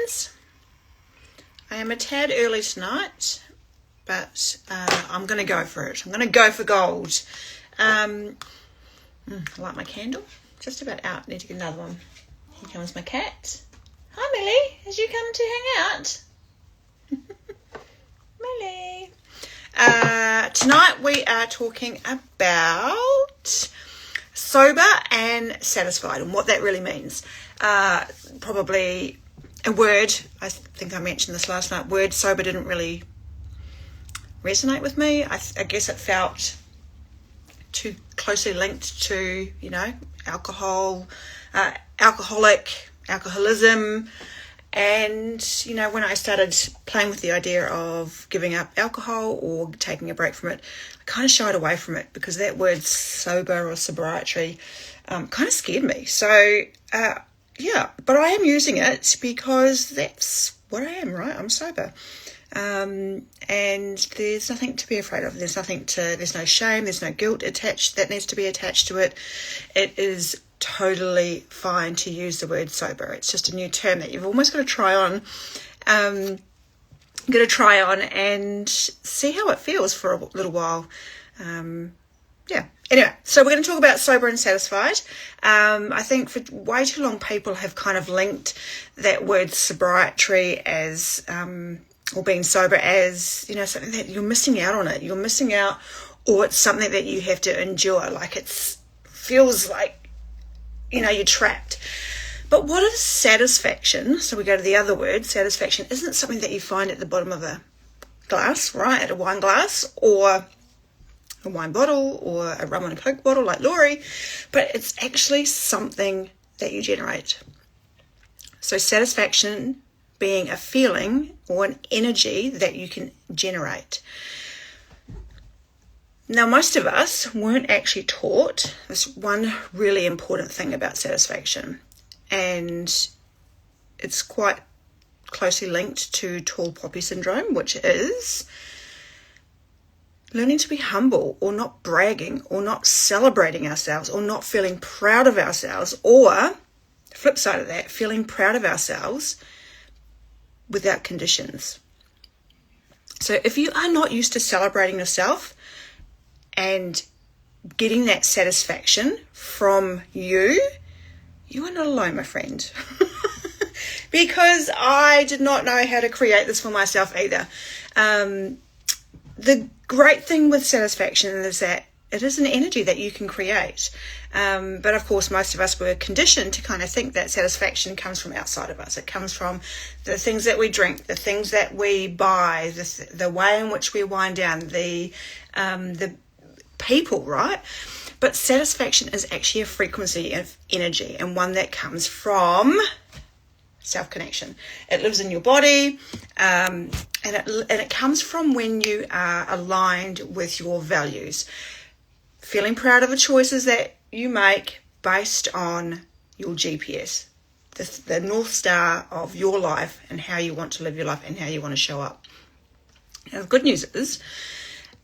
friends. I am a tad early tonight, but I'm going to go for it. I'm going to go for gold. I light my candle. Just about out. Need to get another one. Here comes my cat. Hi, Millie. Has you come to hang out? Millie. Tonight we are talking about sober and satisfied and what that really means. Probably a word, I think I mentioned this last night, word sober didn't really resonate with me. I guess it felt too closely linked to, alcohol, alcoholism. And, when I started playing with the idea of giving up alcohol or taking a break from it, I kind of shied away from it because that word sober or sobriety kind of scared me. So, but I am using it because that's what I am, right? I'm sober. And there's nothing to be afraid of. There's no shame, there's no guilt attached that needs to be attached to it. It is totally fine to use the word sober. It's just a new term that you've almost got to try on. And see how it feels for a little while. Anyway, so we're going to talk about sober and satisfied. I think for way too long people have kind of linked that word sobriety as or being sober as something that you're missing out on. You're missing out, or it's something that you have to endure, like feels like you're trapped. But what is satisfaction? So we go to the other word. Satisfaction isn't something that you find at the bottom of a glass, right? At a wine glass or a wine bottle or a rum and a Coke bottle like Laurie, but it's actually something that you generate. So satisfaction being a feeling or an energy that you can generate. Now, most of us weren't actually taught this one really important thing about satisfaction, and it's quite closely linked to tall poppy syndrome, which is learning to be humble, or not bragging, or not celebrating ourselves, or not feeling proud of ourselves, or the flip side of that, feeling proud of ourselves without conditions. So if you are not used to celebrating yourself and getting that satisfaction from you are not alone, my friend. Because I did not know how to create this for myself either. The great thing with satisfaction is that it is an energy that you can create. But of course, most of us were conditioned to kind of think that satisfaction comes from outside of us. It comes from the things that we drink, the things that we buy, the way in which we wind down, the people, right? But satisfaction is actually a frequency of energy, and one that comes from self-connection. It lives in your body, and it comes from when you are aligned with your values. Feeling proud of the choices that you make based on your GPS, the North Star of your life and how you want to live your life and how you want to show up. Now, the good news is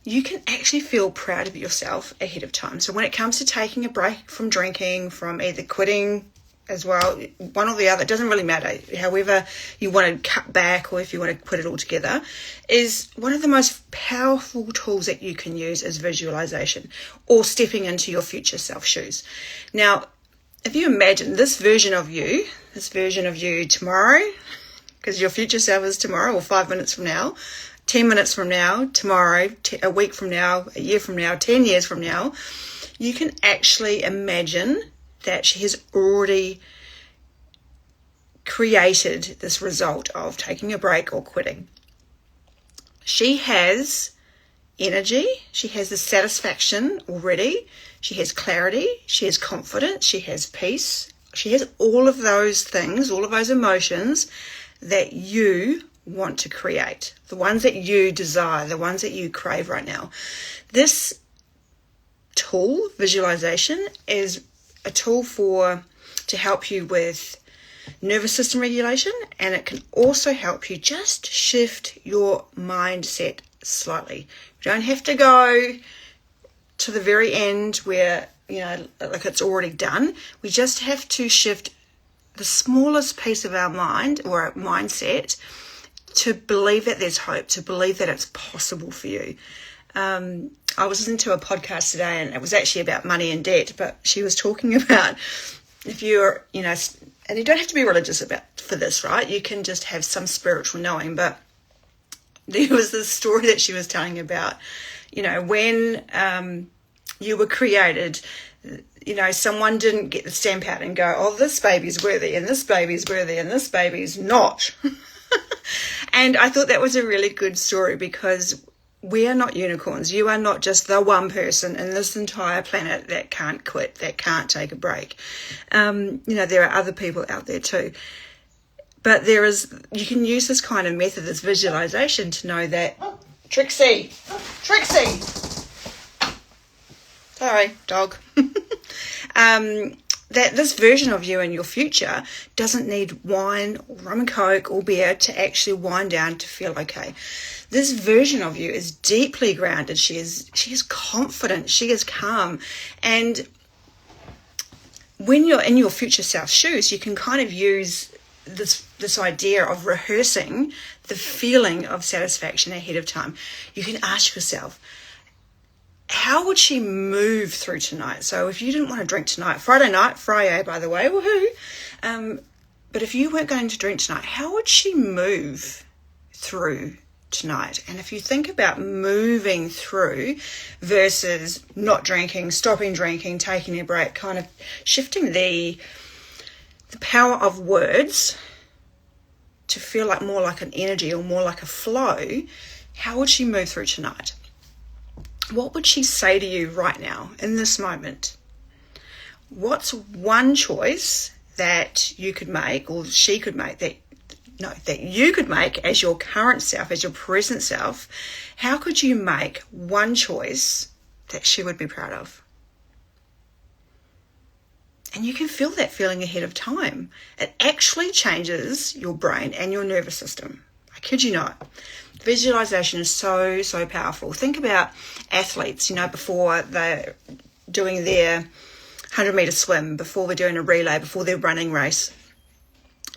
you can actually feel proud of yourself ahead of time. So when it comes to taking a break from drinking, from either quitting as well, one or the other, it doesn't really matter. However you want to cut back, or if you want to quit it all together, is one of the most powerful tools that you can use is visualization, or stepping into your future self shoes. Now, if you imagine this version of you tomorrow, because your future self is tomorrow, or 5 minutes from now, 10 minutes from now, tomorrow, a week from now, a year from now, 10 years from now, you can actually imagine that she has already created this result of taking a break or quitting. She has energy, she has the satisfaction already, she has clarity, she has confidence, she has peace, she has all of those things, all of those emotions that you want to create, the ones that you desire, the ones that you crave right now. This tool, visualization, is a tool to help you with nervous system regulation, and it can also help you just shift your mindset slightly. You don't have to go to the very end where like it's already done. We just have to shift the smallest piece of our mind or our mindset to believe that there's hope, to believe that it's possible for you. I was listening to a podcast today, and it was actually about money and debt, but she was talking about if you're, and you don't have to be religious for this, right? You can just have some spiritual knowing, but there was this story that she was telling about, when you were created, someone didn't get the stamp out and go, oh, this baby's worthy, and this baby's worthy, and this baby's not. And I thought that was a really good story, because we are not unicorns. You are not just the one person in this entire planet that can't quit, that can't take a break. There are other people out there too. But you can use this kind of method, this visualization, to know that, Trixie! Sorry, dog. That this version of you in your future doesn't need wine or rum and coke or beer to actually wind down to feel okay. This version of you is deeply grounded. She is confident. She is calm. And when you're in your future self's shoes, you can kind of use this idea of rehearsing the feeling of satisfaction ahead of time. You can ask yourself, how would she move through tonight? So if you didn't want to drink tonight, Friday, by the way, woohoo. But if you weren't going to drink tonight, how would she move through tonight? And if you think about moving through versus not drinking, stopping drinking, taking a break, kind of shifting the power of words to feel like more like an energy or more like a flow, how would she move through tonight? What would she say to you right now in this moment? What's one choice that you could make, or she could make, that you could make as your current self, as your present self? How could you make one choice that she would be proud of? And you can feel that feeling ahead of time. It actually changes your brain and your nervous system. I kid you not. Visualization is so, so powerful. Think about athletes, before they're doing their 100-meter swim, before they're doing a relay, before their running race.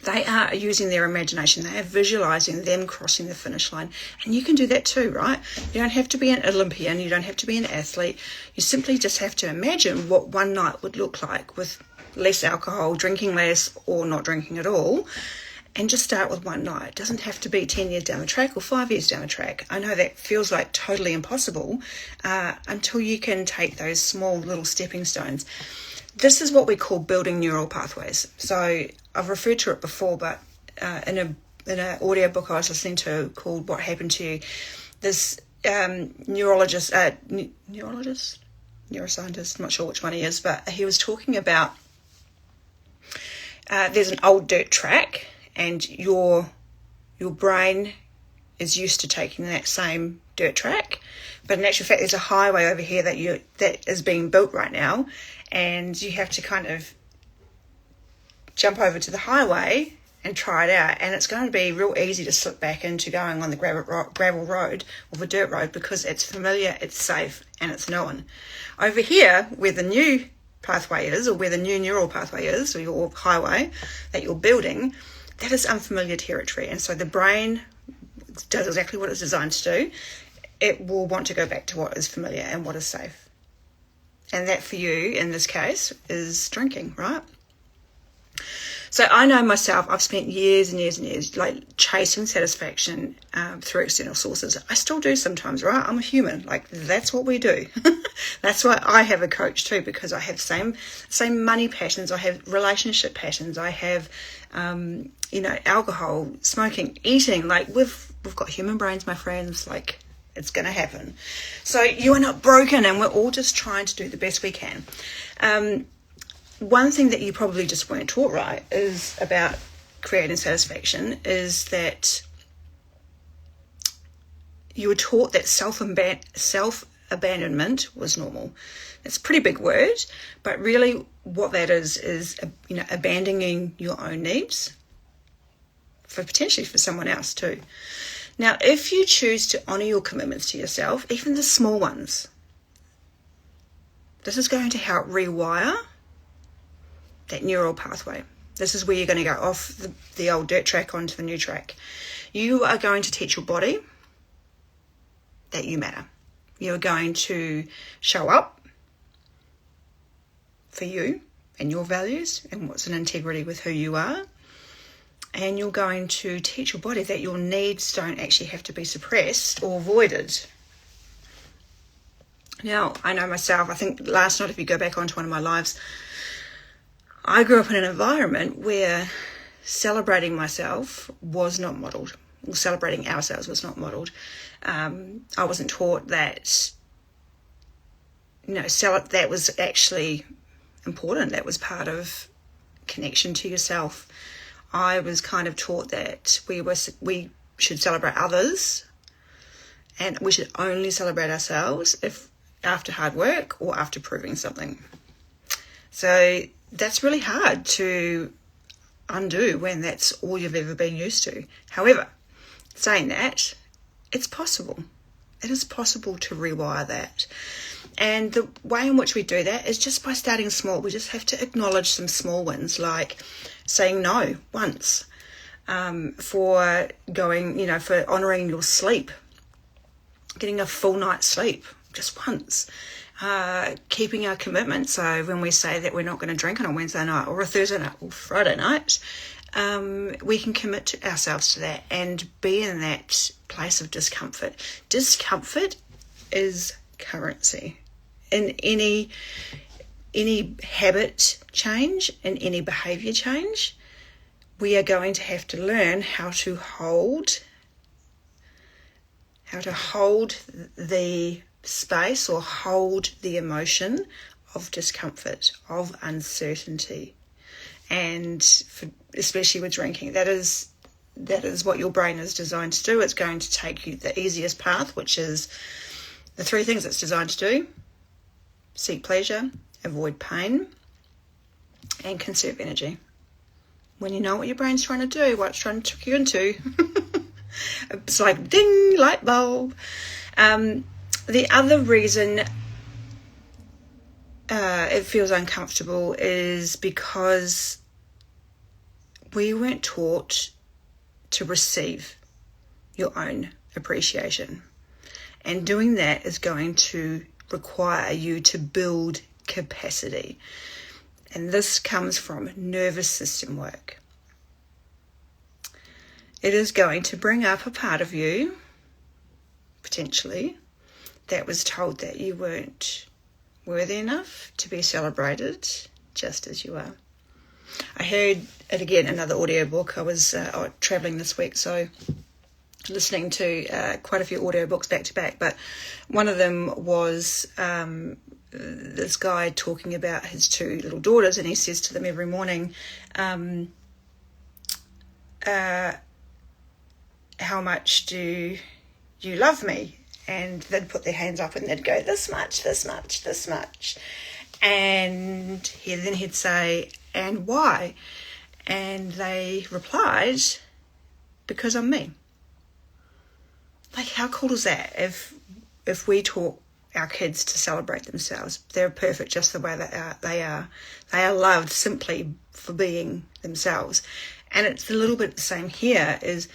They are using their imagination. They are visualizing them crossing the finish line. And you can do that too, right? You don't have to be an Olympian. You don't have to be an athlete. You simply just have to imagine what one night would look like with less alcohol, drinking less, or not drinking at all. And just start with one night. It doesn't have to be 10 years down the track or 5 years down the track. I know that feels like totally impossible until you can take those small little stepping stones. This is what we call building neural pathways. So I've referred to it before, but in an audio book I was listening to called What Happened to You, this neuroscientist, I'm not sure which one he is, but he was talking about there's an old dirt track, and your brain is used to taking that same dirt track, but in actual fact there's a highway over here that is being built right now, and you have to kind of jump over to the highway and try it out, and it's going to be real easy to slip back into going on the gravel road or the dirt road because it's familiar, it's safe, and it's known. Over here, where the new pathway is, or where the new neural pathway is, or your highway that you're building, that is unfamiliar territory. And so the brain does exactly what it's designed to do. It will want to go back to what is familiar and what is safe. And that for you, in this case, is drinking, right? So I know myself, I've spent years and years and years like chasing satisfaction through external sources. I still do sometimes, right? I'm a human. Like, that's what we do. That's why I have a coach too, because I have same money passions. I have relationship passions. I have, alcohol, smoking, eating. Like, we've got human brains, my friends. Like, it's going to happen. So you are not broken, and we're all just trying to do the best we can. One thing that you probably just weren't taught right is about creating satisfaction is that you were taught that self-abandonment was normal. It's a pretty big word, but really what that is abandoning your own needs potentially for someone else too. Now, if you choose to honour your commitments to yourself, even the small ones, this is going to help rewire that neural pathway. This is where you're going to go off the old dirt track onto the new track. You are going to teach your body that you matter. You're going to show up for you and your values and what's in integrity with who you are. And you're going to teach your body that your needs don't actually have to be suppressed or avoided. Now, I know myself, I think last night, if you go back onto one of my lives, I grew up in an environment where celebrating myself was not modelled, or celebrating ourselves was not modelled. I wasn't taught that, that was actually important. That was part of connection to yourself. I was kind of taught that we should celebrate others, and we should only celebrate ourselves if after hard work or after proving something. So that's really hard to undo when that's all you've ever been used to. However, saying that, it's possible. It is possible to rewire that. And the way in which we do that is just by starting small. We just have to acknowledge some small wins, like saying no once, for going, for honouring your sleep, getting a full night's sleep just once, keeping our commitment. So when we say that we're not going to drink on a Wednesday night or a Thursday night or Friday night, we can commit to ourselves to that and be in that place of discomfort. Discomfort is currency. In any habit change, in any behaviour change, we are going to have to learn how to hold the space or hold the emotion of discomfort, of uncertainty. And especially with drinking, that is what your brain is designed to do. It's going to take you the easiest path, which is the three things it's designed to do: seek pleasure, avoid pain, and conserve energy. When you know what your brain's trying to do, what it's trying to trick you into, it's like ding, light bulb. The other reason it feels uncomfortable is because we weren't taught to receive your own appreciation. And doing that is going to require you to build capacity. And this comes from nervous system work. It is going to bring up a part of you, potentially, that was told that you weren't worthy enough to be celebrated just as you are. I heard it again, another audiobook. I was travelling this week, so listening to quite a few audiobooks back to back, but one of them was this guy talking about his two little daughters, and he says to them every morning, how much do you love me? And they'd put their hands up and they'd go, this much, this much, this much. And he'd say, and why? And they replied, because I'm me. Like, how cool is that? If we taught our kids to celebrate themselves, they're perfect just the way they are. They are loved simply for being themselves. And it's a little bit the same here, is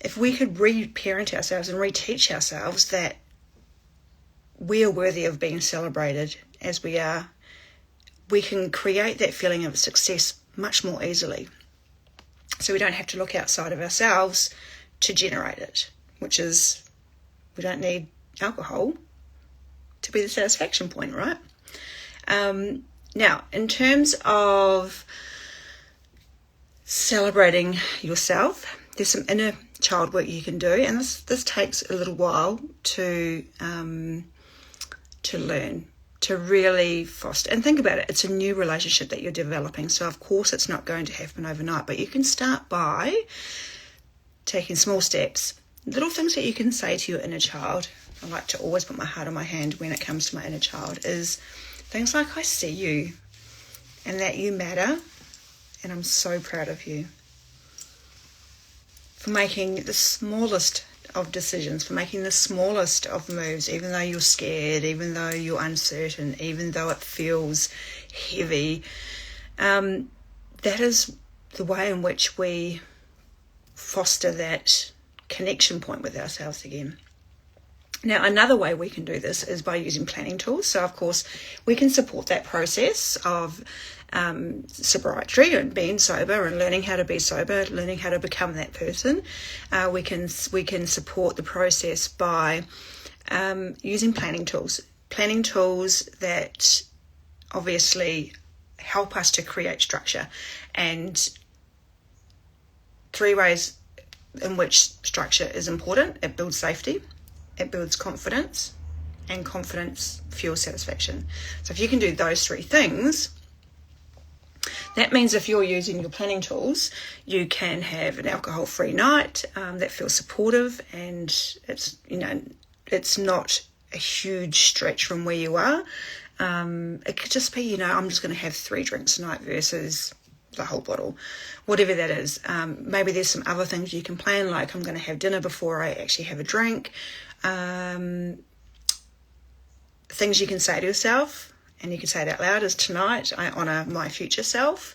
if we could re-parent ourselves and reteach ourselves that we are worthy of being celebrated as we are, we can create that feeling of success much more easily. So we don't have to look outside of ourselves to generate it, which is, we don't need alcohol to be the satisfaction point, right? Now, in terms of celebrating yourself, there's some inner child work you can do, and this takes a little while to learn, to really foster. And think about it, it's a new relationship that you're developing, so of course it's not going to happen overnight, but you can start by taking small steps, little things that you can say to your inner child. I like to always put my heart on my hand when it comes to my inner child, is things like, I see you and that you matter, and I'm so proud of you for making the smallest of decisions, for making the smallest of moves, even though you're scared, even though you're uncertain, even though it feels heavy. that is the way in which we foster that connection point with ourselves again. Now, another way we can do this is by using planning tools. So, of course, we can support that process of sobriety and being sober and learning how to be sober, learning how to become that person. We can support the process by using planning tools that obviously help us to create structure. And 3 ways in which structure is important: it builds safety, it builds confidence, and confidence fuels satisfaction. So if you can do those 3 things, that means if you're using your planning tools, you can have an alcohol-free night that feels supportive, and it's not a huge stretch from where you are. It could just be, I'm just going to have 3 drinks tonight versus the whole bottle, whatever that is. Maybe there's some other things you can plan, like I'm going to have dinner before I actually have a drink. Things you can say to yourself, and you can say it out loud, is tonight I honour my future self.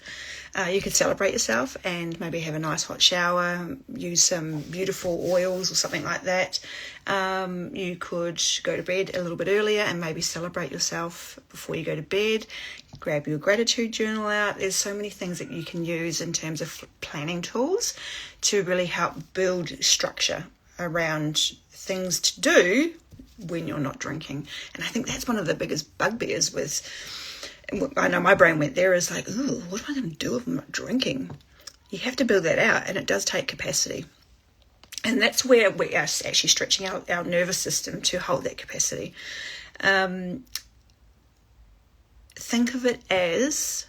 You could celebrate yourself and maybe have a nice hot shower, use some beautiful oils or something like that. You could go to bed a little bit earlier and maybe celebrate yourself before you go to bed. Grab your gratitude journal out. There's so many things that you can use in terms of planning tools to really help build structure around things to do when you're not drinking. And I think that's one of the biggest bugbears with, I know my brain went there, is like, ooh, what am I going to do if I'm not drinking? You have to build that out, and it does take capacity. And that's where we are actually stretching out our nervous system to hold that capacity. Think of it as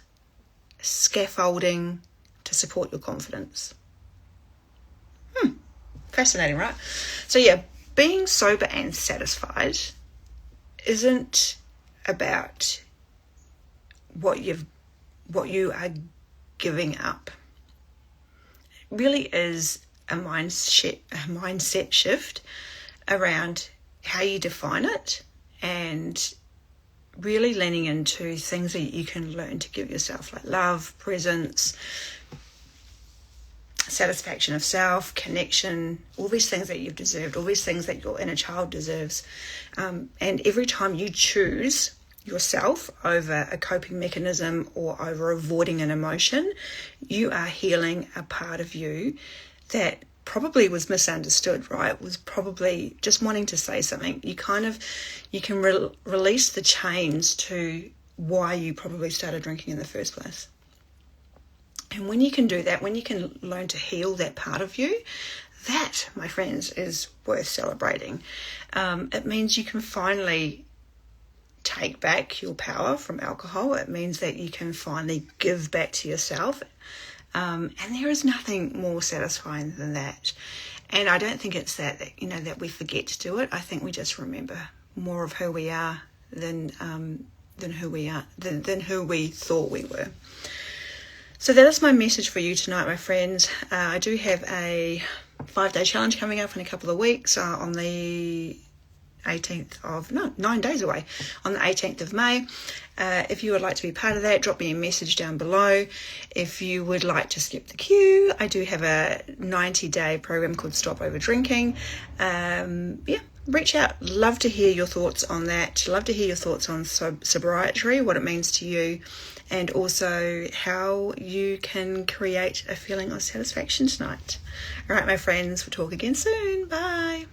scaffolding to support your confidence. Fascinating, right? So yeah, being sober and satisfied isn't about what you are giving up. It really is a mindset shift around how you define it, and really leaning into things that you can learn to give yourself, like love, presence, satisfaction of self, connection, all these things that you've deserved, all these things that your inner child deserves. And every time you choose yourself over a coping mechanism or over avoiding an emotion, you are healing a part of you that probably was misunderstood, right? Was probably just wanting to say something. You can release the chains to why you probably started drinking in the first place. And when you can do that, when you can learn to heal that part of you, that, my friends, is worth celebrating. It means you can finally take back your power from alcohol. It means that you can finally give back to yourself. And there is nothing more satisfying than that. And I don't think it's that we forget to do it. I think we just remember more of who we are than who we thought we were. So that is my message for you tonight, my friends. I do have a 5-day challenge coming up in a couple of weeks on the 9 days away, on the 18th of May. If you would like to be part of that, drop me a message down below. If you would like to skip the queue, I do have a 90-day program called Stop Over Drinking. Reach out. Love to hear your thoughts on that. Love to hear your thoughts on sobriety, what it means to you, and also how you can create a feeling of satisfaction tonight. All right, my friends, we'll talk again soon. Bye.